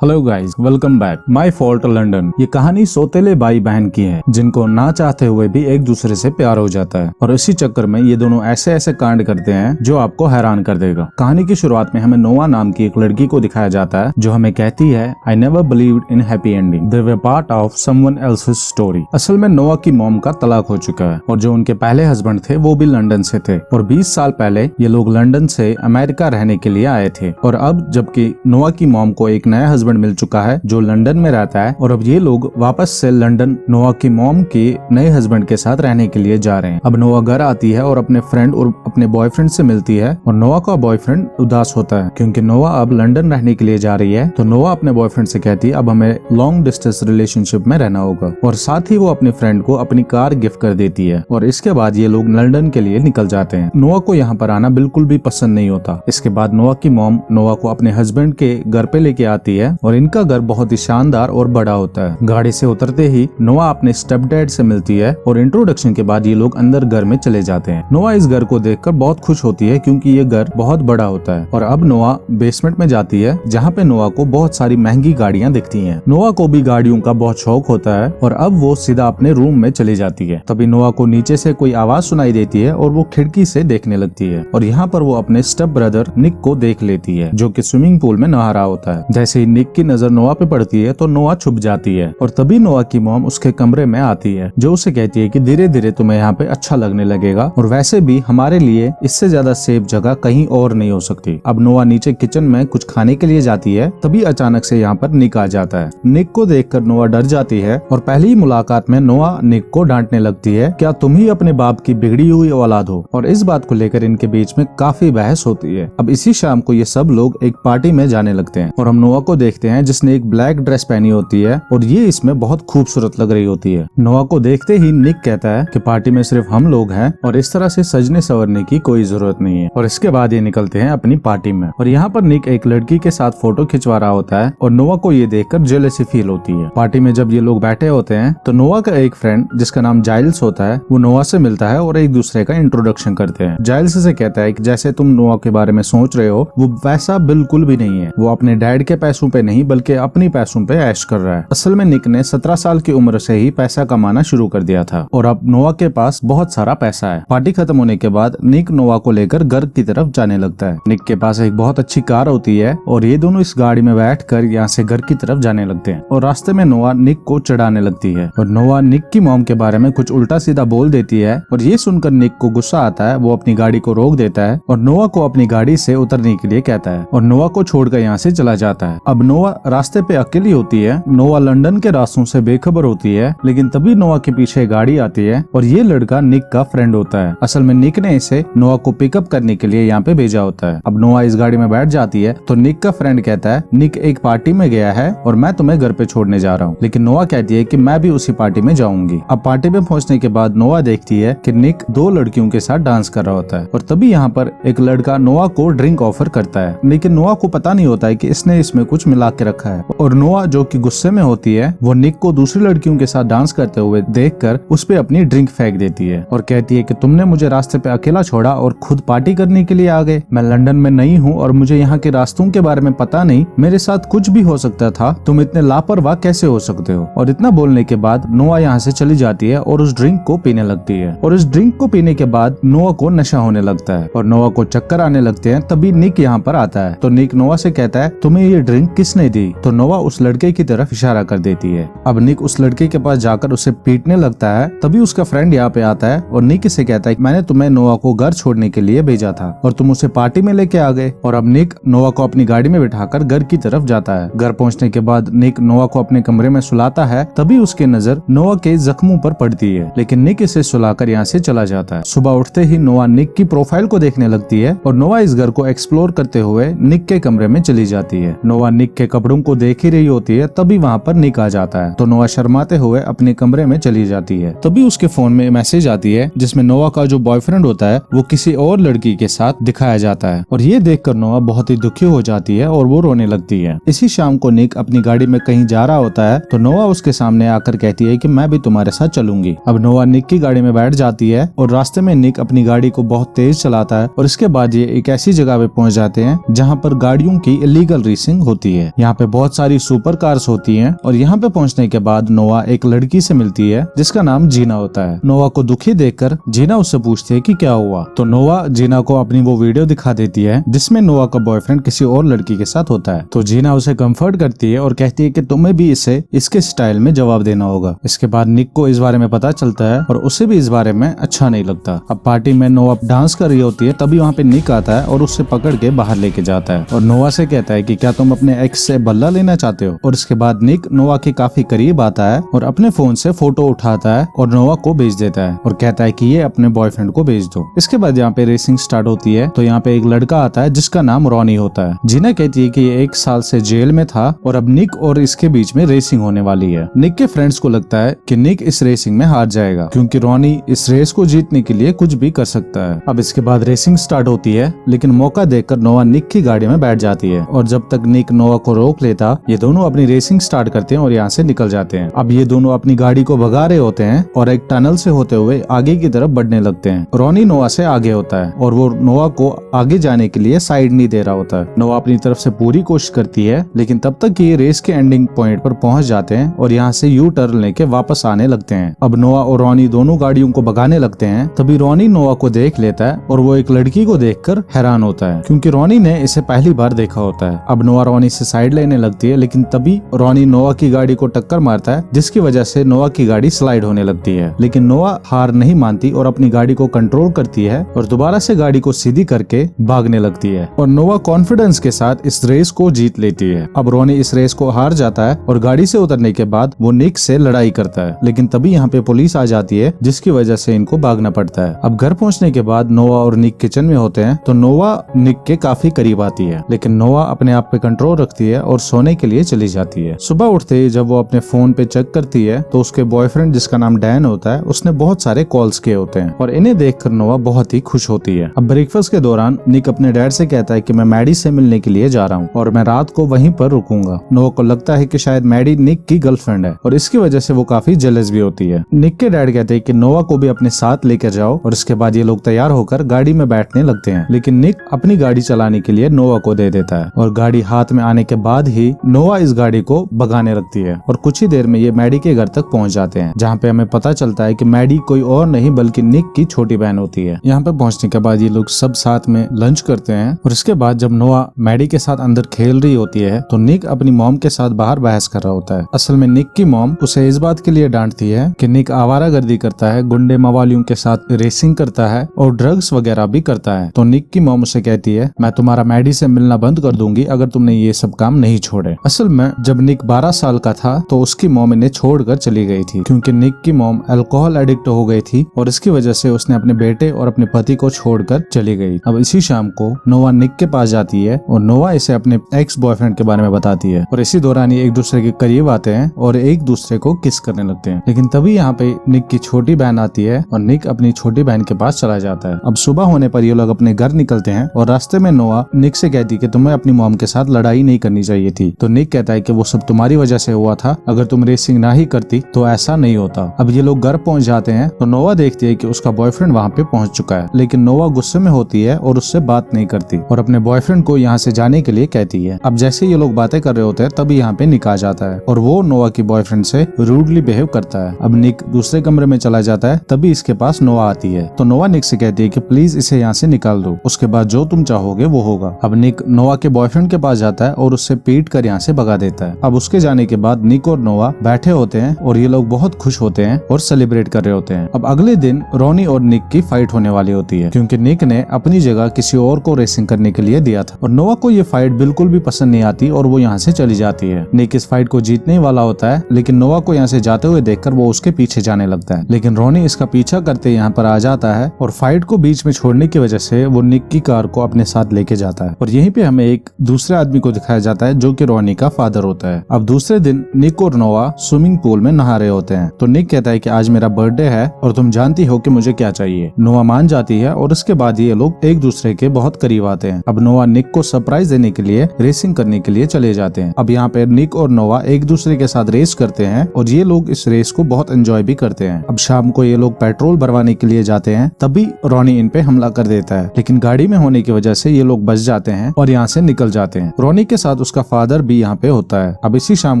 Hello guys, welcome back. My fault London. ये कहानी सौतेले भाई बहन की है जिनको ना चाहते हुए भी एक दूसरे से प्यार हो जाता है और इसी चक्कर में ये दोनों ऐसे ऐसे कांड करते हैं जो आपको हैरान कर देगा। कहानी की शुरुआत में हमें नोआ नाम की एक लड़की को दिखाया जाता है जो हमें कहती है, I never believed in happy ending, they were part of someone else's story. असल में नोआ की मॉम का तलाक हो चुका है और जो उनके पहले हस्बैंड थे वो भी लंदन से थे और 20 साल पहले ये लोग लंदन से अमेरिका रहने के लिए आए थे। और अब जबकि नोआ की मॉम को एक नया हस्बैंड मिल चुका है जो लंदन में रहता है और अब ये लोग वापस से लंदन नोआ की मॉम के नए हस्बैंड के साथ रहने के लिए जा रहे हैं। अब नोआ घर आती है और अपने फ्रेंड और अपने बॉयफ्रेंड से मिलती है और नोआ का बॉयफ्रेंड उदास होता है क्योंकि नोआ अब लंदन रहने के लिए जा रही है। तो नोआ अपने बॉयफ्रेंड से कहती है अब हमें लॉन्ग डिस्टेंस रिलेशनशिप में रहना होगा और साथ ही वो अपने फ्रेंड को अपनी कार गिफ्ट कर देती है और इसके बाद ये लोग लंदन के लिए निकल जाते हैं। नोआ को यहाँ पर आना बिल्कुल भी पसंद नहीं होता। इसके बाद नोआ की मॉम नोआ को अपने हस्बैंड के घर पे लेके आती है और इनका घर बहुत ही शानदार और बड़ा होता है। गाड़ी से उतरते ही नोआ अपने स्टेप डैड से मिलती है और इंट्रोडक्शन के बाद ये लोग अंदर घर में चले जाते हैं। नोआ इस घर को देखकर बहुत खुश होती है क्योंकि ये घर बहुत बड़ा होता है और अब नोआ बेसमेंट में जाती है जहाँ पे नोआ को बहुत सारी महंगी गाड़ियाँ दिखती हैं। नोआ को भी गाड़ियों का बहुत शौक होता है और अब वो सीधा अपने रूम में चली जाती है। तभी नोआ को नीचे से कोई आवाज सुनाई देती है और वो खिड़की से देखने लगती है और यहाँ पर वो अपने स्टेप ब्रदर निक को देख लेती है जो कि स्विमिंग पूल में नहा रहा होता है। जैसे ही निक की नजर नोआ पे पड़ती है तो नोआ छुप जाती है और तभी नोआ की मॉम उसके कमरे में आती है जो उसे कहती है कि धीरे धीरे तुम्हें यहाँ पे अच्छा लगने लगेगा और वैसे भी हमारे लिए इससे ज्यादा सेफ जगह कहीं और नहीं हो सकती। अब नोआ नीचे किचन में कुछ खाने के लिए जाती है तभी अचानक से यहाँ पर निक आ जाता है। निक को देखकर नोआ डर जाती है और पहली मुलाकात में नोआ निक को डांटने लगती है, क्या तुम ही अपने बाप की बिगड़ी हुई औलाद हो। और इस बात को लेकर इनके बीच में काफी बहस होती है। अब इसी शाम को ये सब लोग एक पार्टी में जाने लगते हैं और हम नोआ को देखते हैं जिसने एक ब्लैक ड्रेस पहनी होती है और ये इसमें बहुत खूबसूरत लग रही होती है। नोआ को देखते ही निक कहता है कि पार्टी में सिर्फ हम लोग हैं और इस तरह से सजने संवरने की कोई जरूरत नहीं है। और इसके बाद ये निकलते हैं अपनी पार्टी में और यहाँ पर निक एक लड़की के साथ फोटो खिंचवा रहा होता है और नोआ को ये देखकर जेलसी फील होती है। पार्टी में जब ये लोग बैठे होते हैं तो नोआ का एक फ्रेंड जिसका नाम जाइल्स होता है वो नोआ से मिलता है और एक दूसरे का इंट्रोडक्शन करते हैं। जाइल्स से कहता है कि जैसे तुम नोआ के बारे में सोच रहे हो वो वैसा बिल्कुल भी नहीं है। वो अपने डैड के पैसों पे नहीं बल्कि अपनी पैसों पे ऐश कर रहा है। असल में निक ने 17 साल की उम्र से ही पैसा कमाना शुरू कर दिया था और अब नोआ के पास बहुत सारा पैसा है। पार्टी खत्म होने के बाद निक नोआ को लेकर घर की तरफ जाने लगता है। निक के पास एक बहुत अच्छी कार होती है और ये दोनों इस गाड़ी में बैठकर यहाँ से घर की तरफ जाने लगते हैं और रास्ते में नोआ निक को चढ़ाने लगती है और नोआ निक की मॉम के बारे में कुछ उल्टा सीधा बोल देती है और ये सुनकर निक को गुस्सा आता है। वो अपनी गाड़ी को रोक देता है और नोआ को अपनी गाड़ी से उतरने के लिए कहता है और नोआ को छोड़कर यहाँ से चला जाता है। अब नोआ रास्ते पे अकेली होती है। नोआ लंदन के रास्तों से बेखबर होती है लेकिन तभी नोआ के पीछे गाड़ी आती है और ये लड़का निक का फ्रेंड होता है। असल में निक ने इसे नोआ को पिकअप करने के लिए यहाँ पे भेजा होता है। अब नोआ इस गाड़ी में बैठ जाती है तो निक का फ्रेंड कहता है निक एक पार्टी में गया है और मैं तुम्हें घर पे छोड़ने जा रहा हूँ। लेकिन नोआ कहती है कि मैं भी उसी पार्टी में जाऊंगी। अब पार्टी में पहुंचने के बाद नोआ देखती है कि निक 2 लड़कियों के साथ डांस कर रहा होता है और तभी यहाँ पर एक लड़का नोआ को ड्रिंक ऑफर करता है लेकिन नोआ को पता नहीं होता है कि इसने इसमें कुछ मिला के रखा है और नोआ जो कि गुस्से में होती है वो निक को दूसरी लड़कियों के साथ डांस करते हुए देखकर उस पे अपनी ड्रिंक फेंक देती है और कहती है कि तुमने मुझे रास्ते पे अकेला छोड़ा और खुद पार्टी करने के लिए आ गए। मैं लंदन में नहीं हूँ और मुझे यहाँ के रास्तों के बारे में पता नहीं, मेरे साथ कुछ भी हो सकता था, तुम इतने लापरवाह कैसे हो सकते हो। और इतना बोलने के बाद नोआ यहाँ से चली जाती है और उस ड्रिंक को पीने लगती है और इस ड्रिंक को पीने के बाद नोआ को नशा होने लगता है और नोआ को चक्कर आने लगते हैं। तभी निक यहाँ पर आता है तो निक नोआ से कहता है तुम्हें ये ड्रिंक किसने दी। तो नोआ उस लड़के की तरफ इशारा कर देती है। अब निक उस लड़के के पास जाकर उसे पीटने लगता है। तभी उसका फ्रेंड यहाँ पे आता है और निक से कहता है मैंने तुम्हें नोआ को घर छोड़ने के लिए भेजा था और तुम उसे पार्टी में लेके आ गए। और अब निक नोआ को अपनी गाड़ी में बिठाकर घर की तरफ जाता है। घर पहुंचने के बाद निक नोआ को अपने कमरे में सुलाता है। तभी उसकी नजर नोआ के जख्मों पर पड़ती है लेकिन निक इसे सुलाकर यहाँ से चला जाता है। सुबह उठते ही नोआ निक की प्रोफाइल को देखने लगती है और नोआ इस घर को एक्सप्लोर करते हुए निक के कमरे में चली जाती है। नोआ निक के कपड़ों को देख ही रही होती है तभी वहाँ पर निक आ जाता है तो नोआ शर्माते हुए अपने कमरे में चली जाती है। तभी उसके फोन में मैसेज आती है जिसमें नोआ का जो बॉयफ्रेंड होता है वो किसी और लड़की के साथ दिखाया जाता है और ये देखकर नोआ बहुत ही दुखी हो जाती है और वो रोने लगती है। इसी शाम को निक अपनी गाड़ी में कहीं जा रहा होता है तो नोआ उसके सामने आकर कहती है कि मैं भी तुम्हारे साथ चलूंगी। अब नोआ निक की गाड़ी में बैठ जाती है और रास्ते में निक अपनी गाड़ी को बहुत तेज चलाता है और इसके बाद ये एक ऐसी जगह पे पहुंच जाते हैं जहाँ पर गाड़ियों की इलीगल रेसिंग होती है। है। यहाँ पे बहुत सारी सुपर कार्स होती हैं और यहाँ पे पहुँचने के बाद नोआ एक लड़की से मिलती है जिसका नाम जीना होता है। नोआ को दुखी देखकर जीना उससे पूछती है कि क्या हुआ, तो नोआ जीना को अपनी वो वीडियो दिखा देती है जिसमें नोआ का बॉयफ्रेंड किसी और लड़की के साथ होता है। तो जीना उसे कंफर्ट करती है और कहती है कि तुम्हें भी इसे इसके स्टाइल में जवाब देना होगा। इसके बाद निक को इस बारे में पता चलता है और उसे भी इस बारे में अच्छा नहीं लगता। अब पार्टी में नोआ डांस कर रही होती है, तभी वहाँ पे निक आता है और उससे पकड़ के बाहर लेके जाता है और नोआ से कहता है कि क्या तुम अपने एक्स से बदला लेना चाहते हो। और इसके बाद निक नोआ के काफी करीब आता है और अपने फोन से फोटो उठाता है और नोआ को भेज देता है और कहता है कि ये अपने बॉयफ्रेंड को भेज दो। इसके बाद यहाँ पे रेसिंग स्टार्ट होती है। तो यहाँ पे एक लड़का आता है जिसका नाम रॉनी होता है। जीना कहती है कि ये 1 साल से जेल में था और अब निक और इसके बीच में रेसिंग होने वाली है। निक के फ्रेंड्स को लगता है कि निक इस रेसिंग में हार जाएगा क्योंकि रॉनी इस रेस को जीतने के लिए कुछ भी कर सकता है। अब इसके बाद रेसिंग स्टार्ट होती है, लेकिन मौका देखकर नोआ निक की गाड़ी में बैठ जाती है और जब तक निक नोआ को रोक लेता, ये दोनों अपनी रेसिंग स्टार्ट करते हैं और यहाँ से निकल जाते हैं। अब ये दोनों अपनी गाड़ी को भगा रहे होते हैं और एक टनल से होते हुए आगे की तरफ बढ़ने लगते हैं। रॉनी नोआ से आगे होता है और वो नोआ को आगे जाने के लिए साइड नहीं दे रहा होता है। नोआ अपनी तरफ से पूरी कोशिश करती है, लेकिन तब तक ये रेस के एंडिंग पॉइंट पर पहुंच जाते हैं और यहाँ से यू टर्न लेके वापस आने लगते हैं। अब नोआ और रॉनी दोनों गाड़ियों को भगाने लगते हैं। तभी रॉनी नोआ को देख लेता है और वो एक लड़की को देखकर हैरान होता है क्योंकि रॉनी ने इसे पहली बार देखा होता है। अब नोआ रॉनी से साइड लेने लगती है, लेकिन तभी रॉनी नोआ की गाड़ी को टक्कर मारता है जिसकी वजह से नोआ की गाड़ी स्लाइड होने लगती है। लेकिन नोआ हार नहीं मानती और अपनी गाड़ी को कंट्रोल करती है और दोबारा से गाड़ी को सीधी करके भागने लगती है और नोआ कॉन्फिडेंस के साथ इस रेस को जीत लेती है। अब रॉनी इस रेस को हार जाता है और गाड़ी से उतरने के बाद वो निक से लड़ाई करता है, लेकिन तभी यहाँ पे पुलिस आ जाती है जिसकी वजह से इनको भागना पड़ता है। अब घर पहुँचने के बाद नोआ और निक किचन में होते हैं तो नोआ निक के काफी करीब आती है, लेकिन नोआ अपने आप पे कंट्रोल रखती है और सोने के लिए चली जाती है। सुबह उठते ही जब वो अपने फोन पे चेक करती है तो उसके बॉयफ्रेंड जिसका नाम डैन होता है उसने बहुत सारे कॉल्स किए होते हैं और इन्हें देखकर नोआ बहुत ही खुश होती है। अब ब्रेकफास्ट के दौरान निक अपने डैड से कहता है कि मैं मैडी से मिलने के लिए जा रहा हूँ और मैं रात को वहीं पर रुकूंगा। नोआ को लगता है कि शायद मैडी निक की गर्लफ्रेंड है और इसकी वजह से वो काफी जेलस भी होती है। निक के डैड कहते हैं कि नोआ को भी अपने साथ लेकर जाओ और इसके बाद ये लोग तैयार होकर गाड़ी में बैठने लगते हैं, लेकिन निक अपनी गाड़ी चलाने के लिए नोआ को दे देता है और गाड़ी हाथ में आने के बाद ही नोआ इस गाड़ी को भगाने लगती है और कुछ ही देर में ये मैडी के घर तक पहुंच जाते हैं, जहाँ पे हमें पता चलता है कि मैडी कोई और नहीं बल्कि निक की छोटी बहन होती है। यहाँ पे पहुंचने के बाद ये लोग सब साथ में लंच करते हैं और इसके बाद जब नोआ मैडी के साथ अंदर खेल रही होती है तो निक अपनी मॉम के साथ बाहर बहस कर रहा होता है। असल में निक की मॉम उसे इस बात के लिए डांटती है कि निक आवारागर्दी करता है, गुंडे मवालियों के साथ रेसिंग करता है और ड्रग्स वगैरह भी करता है। तो निक की मॉम उसे कहती है मैं तुम्हारा मैडी से मिलना बंद कर दूंगी अगर तुमने ये सब काम नहीं छोड़े। असल में जब निक 12 साल का था तो उसकी मॉम इन्हें छोड़कर चली गई थी क्योंकि निक की मॉम अल्कोहल एडिक्ट हो गई थी और इसकी वजह से उसने अपने बेटे और अपने पति को छोड़कर चली गई। अब इसी शाम को नोआ निक के पास जाती है और नोआ इसे अपने एक्स बॉयफ्रेंड के बारे में बताती है और इसी दौरान ये एक दूसरे के करीब आते हैं और एक दूसरे को किस करने लगते हैं। लेकिन तभी यहाँ पे निक की छोटी बहन आती है और निक अपनी छोटी बहन के पास चला जाता है। अब सुबह होने पर ये लोग अपने घर निकलते हैं और रास्ते में नोआ निक से कहती कि तुम्हें अपनी मॉम के साथ लड़ाई नहीं करनी चाहिए थी। तो निक कहता है कि वो सब तुम्हारी वजह से हुआ था, अगर तुम रेसिंग ना ही करती तो ऐसा नहीं होता। अब ये लोग घर पहुंच जाते हैं तो नोआ देखती है कि उसका बॉयफ्रेंड वहाँ पे पहुंच चुका है, लेकिन नोआ गुस्से में होती है और उससे बात नहीं करती और अपने बॉयफ्रेंड को यहाँ से जाने के लिए कहती है। अब जैसे ये लोग बातें कर रहे होते हैं तभी यहाँ पे निक आ जाता है और वो नोआ की बॉयफ्रेंड से रूडली बिहेव करता है। अब निक दूसरे कमरे में चला जाता है, तभी इसके पास नोआ आती है तो नोआ निक से कहती है कि प्लीज इसे यहाँ से निकाल दो, उसके बाद जो तुम चाहोगे वो होगा। अब निक नोआ के बॉयफ्रेंड के पास जाता है और उससे पीट कर यहाँ से भगा देता है। अब उसके जाने के बाद निक और नोआ बैठे होते हैं और ये लोग बहुत खुश होते हैं और सेलिब्रेट कर रहे होते हैं। अब अगले दिन रॉनी और निक की फाइट होने वाली होती है क्योंकि निक ने अपनी जगह किसी और को रेसिंग करने के लिए दिया था और नोआ को ये फाइट बिल्कुल भी पसंद नहीं आती और वो यहाँ से चली जाती है। निक इस फाइट को जीतने वाला होता है, लेकिन नोआ को यहाँ से जाते हुए देखकर वो उसके पीछे जाने लगता है, लेकिन रॉनी इसका पीछा करते यहाँ पर आ जाता है और फाइट को बीच में छोड़ने की वजह से वो निक की कार को अपने साथ लेके जाता है और यहीं पे हमें एक दूसरे आदमी को दिखाया जाता है जो कि रॉनी का फादर होता है। अब दूसरे दिन निक और नोआ स्विमिंग पूल में नहा रहे होते हैं तो निक कहता है कि आज मेरा बर्थडे है और तुम जानती हो कि मुझे क्या चाहिए। नोआ मान जाती है और उसके बाद ये लोग एक दूसरे के बहुत करीब आते हैं। अब नोआ निक को सरप्राइज देने के लिए रेसिंग करने के लिए चले जाते हैं। अब यहाँ पे निक और नोआ एक दूसरे के साथ रेस करते हैं और ये लोग इस रेस को बहुत एंजॉय भी करते हैं। अब शाम को ये लोग पेट्रोल भरवाने के लिए जाते हैं, तभी रॉनी इन पे हमला कर देता है, लेकिन गाड़ी में होने की वजह से ये लोग बच जाते हैं और यहाँ से निकल जाते हैं। रॉनी के साथ साथ उसका फादर भी यहाँ पे होता है। अब इसी शाम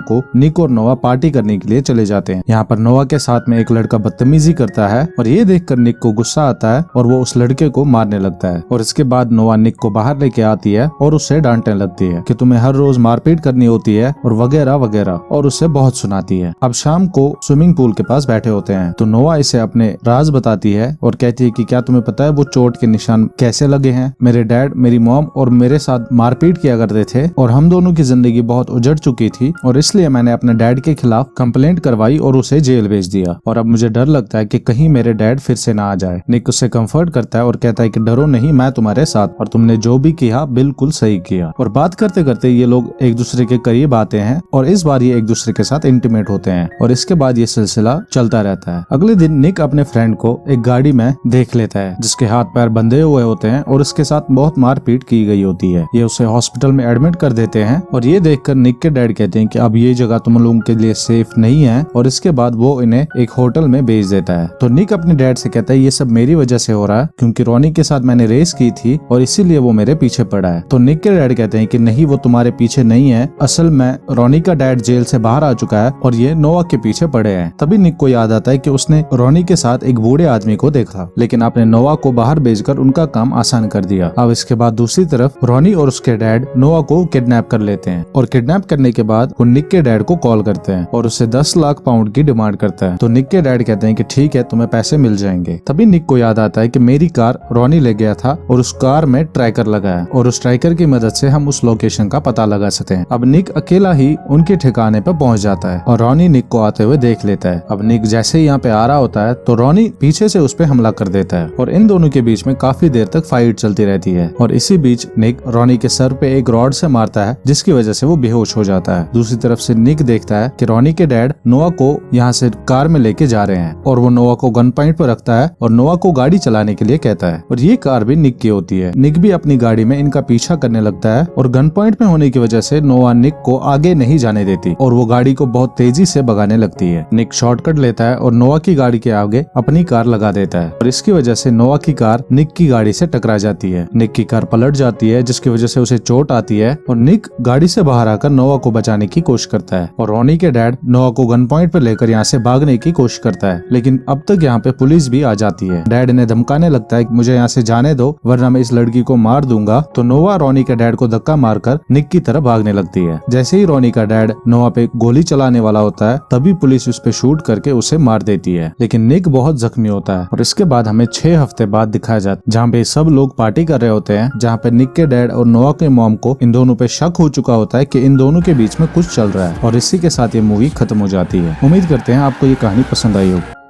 को निक और नोआ पार्टी करने के लिए चले जाते हैं। यहाँ पर नोआ के साथ में एक लड़का बदतमीजी करता है और ये देखकर निक को गुस्सा आता है और वो उस लड़के को मारने लगता है। और इसके बाद नोआ निक को बाहर लेके आती है और उससे डांटने लगती है कि तुम्हें हर रोज मारपीट करनी होती है और वगैरह वगैरह, और उससे बहुत सुनाती है। अब शाम को स्विमिंग पूल के पास बैठे होते हैं तो नोआ इसे अपने राज बताती है और कहती है कि क्या तुम्हें पता है वो चोट के निशान कैसे लगे हैं? मेरे डैड, मेरी मॉम और मेरे साथ मारपीट किया करते थे और हम दोनों की जिंदगी बहुत उजड़ चुकी थी और इसलिए मैंने अपने डैड के खिलाफ कंप्लेंट करवाई और उसे जेल भेज दिया और अब मुझे डर लगता है कि कहीं मेरे डैड फिर से ना आ जाए। निक उससे कंफर्ट करता है और कहता है कि डरो नहीं, मैं तुम्हारे साथ, और तुमने जो भी किया बिल्कुल सही किया। और बात करते करते ये लोग एक दूसरे के करीब आते हैं और इस बार ये एक दूसरे के साथ इंटीमेट होते हैं और इसके बाद ये सिलसिला चलता रहता है। अगले दिन निक अपने फ्रेंड को एक गाड़ी में देख लेता है जिसके हाथ पैर बंधे हुए होते हैं और इसके साथ बहुत मारपीट की गई होती है। ये उसे हॉस्पिटल में एडमिट कर देते हैं और ये देखकर निक के डैड कहते हैं कि अब ये जगह तुम लोगों के लिए सेफ नहीं है और इसके बाद वो इन्हें एक होटल में भेज देता है। तो निक अपने डैड से कहता है ये सब मेरी वजह से हो रहा है क्योंकि रोनी के साथ मैंने रेस की थी और इसीलिए वो मेरे पीछे पड़ा है। तो निक के डैड कहते हैं कि नहीं, वो तुम्हारे पीछे नहीं है, असल में रोनी का डैड जेल से बाहर आ चुका है और ये नोआ के पीछे पड़े हैं। तभी निक को याद आता है कि उसने रोनी के साथ एक बूढ़े आदमी को देखा लेकिन आपने नोआ को बाहर भेजकर उनका काम आसान कर दिया। अब इसके बाद दूसरी तरफ रोनी और उसके डैड नोआ को किडनैप कर लेते हैं और किडनैप करने के बाद वो निक के डैड को कॉल करते हैं और उससे 10 लाख पाउंड की डिमांड करता है। तो निक के डैड कहते हैं कि ठीक है, तुम्हें पैसे मिल जाएंगे। तभी निक को याद आता है कि मेरी कार रोनी ले गया था और उस कार में ट्रैकर लगा है और उस ट्रैकर की मदद से हम उस लोकेशन का पता लगा सकते हैं। अब निक अकेला ही उनके ठिकाने पर पहुंच जाता है और रोनी निक को आते हुए देख लेता है। अब निक जैसे ही यहाँ पे आ रहा होता है तो रोनी पीछे से उस पे हमला कर देता है और इन दोनों के बीच में काफी देर तक फाइट चलती रहती है और इसी बीच निक रोनी के सर पे एक रॉड से मारता है जिसकी वजह से वो बेहोश हो जाता है। दूसरी तरफ से निक देखता है कि रोनी के डैड नोआ को यहाँ से कार में लेके जा रहे हैं और वो नोआ को गन पॉइंट पर रखता है और नोआ को गाड़ी चलाने के लिए कहता है और ये कार भी निक की होती है। निक भी अपनी गाड़ी में इनका पीछा करने लगता है और गन पॉइंट में होने की वजह से नोआ निक को आगे नहीं जाने देती और वो गाड़ी को बहुत तेजी से भगाने लगती है। निक शॉर्टकट लेता है और नोआ की गाड़ी के आगे अपनी कार लगा देता है और इसकी वजह से नोआ की कार निक की गाड़ी से टकरा जाती है। निक की कार पलट जाती है जिसकी वजह से उसे चोट आती है और निक गाड़ी से बाहर आकर नोआ को बचाने की कोशिश करता है और रोनी के डैड नोआ को गन पॉइंट पर लेकर यहाँ से भागने की कोशिश करता है लेकिन अब तक यहाँ पे पुलिस भी आ जाती है। डैड इन्हें धमकाने लगता है कि मुझे यहाँ से जाने दो वरना मैं इस लड़की को मार दूंगा। तो नोआ रोनी के डैड को धक्का मारकर निक की तरफ भागने लगती है। जैसे ही रोनी का डैड नोआ पे गोली चलाने वाला होता है तभी पुलिस उस पे शूट करके उसे मार देती है लेकिन निक बहुत जख्मी होता है और इसके बाद हमें 6 हफ्ते बाद दिखाया जाता है जहाँ पे सब लोग पार्टी कर रहे होते हैं, जहाँ पे निक के डैड और नोआ के मॉम को इन दोनों पे शक हो चुका होता है कि इन दोनों के बीच में कुछ चल रहा है और इसी के साथ ये मूवी खत्म हो जाती है। उम्मीद करते हैं आपको ये कहानी पसंद आई होगी।